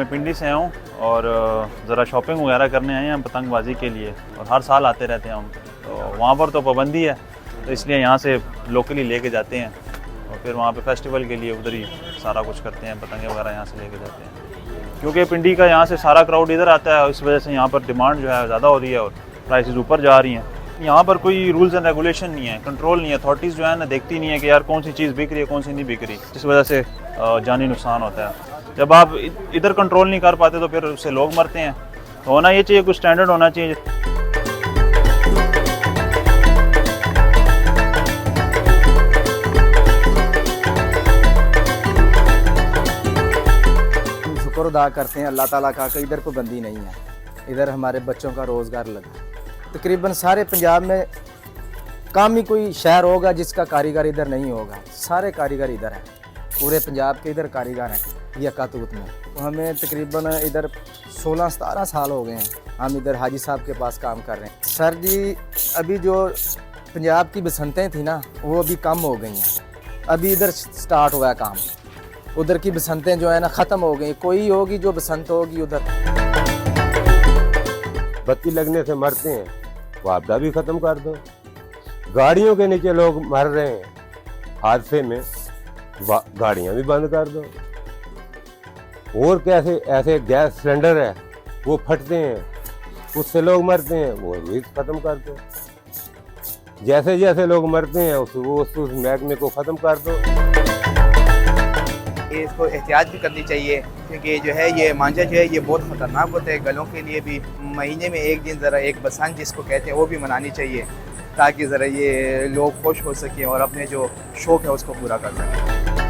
मैं पिंडी से आया हूँ और ज़रा शॉपिंग वगैरह करने आए हैं पतंगबाजी के लिए, और हर साल आते रहते हैं हम। तो वहाँ पर तो पाबंदी है, तो इसलिए यहाँ से लोकली लेके जाते हैं और फिर वहाँ पे फेस्टिवल के लिए उधर ही सारा कुछ करते हैं, पतंगे वगैरह यहाँ से लेके जाते हैं। क्योंकि पिंडी का यहाँ से सारा क्राउड इधर आता है, इस वजह से यहाँ पर डिमांड जो है ज़्यादा हो रही है और प्राइसेस ऊपर जा रही हैं। यहाँ पर कोई रूल्स एंड रेगुलेशन नहीं है, कंट्रोल नहीं है। अथॉरिटीज़ जो है ना देखती नहीं है कि यार कौन सी चीज़ बिक रही है, कौन सी नहीं बिक रही, जिस वजह से जानी नुकसान होता है। जब आप इधर कंट्रोल नहीं कर पाते तो फिर उससे लोग मरते हैं। तो होना ये चाहिए, कुछ स्टैंडर्ड होना चाहिए। शुक्र अदा करते हैं अल्लाह ताला का कि इधर पाबंदी नहीं है, इधर हमारे बच्चों का रोज़गार लगा। तकरीबन सारे पंजाब में कम ही कोई शहर होगा जिसका कारीगर इधर नहीं होगा, सारे कारीगर इधर हैं, पूरे पंजाब के इधर कारीगर हैं ये कातूत में। तो हमें तकरीबन इधर 16-17 साल हो गए हैं, हम इधर हाजी साहब के पास काम कर रहे हैं। सर जी, अभी जो पंजाब की बसंतें थी ना वो अभी कम हो गई हैं, अभी इधर स्टार्ट हुआ है काम। उधर की बसंतें जो है ना ख़त्म हो गई, कोई होगी जो बसंत होगी उधर। बत्ती लगने से मरते हैं, वो आपदा भी ख़त्म कर दो। गाड़ियों के नीचे लोग मर रहे हैं हादसे में, गाड़ियाँ भी बंद कर दो। और कैसे ऐसे गैस सिलेंडर है वो फटते हैं, उससे लोग मरते हैं, वो भी ख़त्म कर दो। जैसे जैसे लोग मरते हैं उस महकमे को ख़त्म कर दो। इसको एहतियात भी करनी चाहिए, क्योंकि जो है ये मांझा जो है ये बहुत ख़तरनाक होता है गलों के लिए भी। महीने में एक दिन ज़रा एक बसंत जिसको कहते हैं वो भी मनानी चाहिए, ताकि ज़रा ये लोग खुश हो सकें और अपने जो शौक़ है उसको पूरा कर सकें।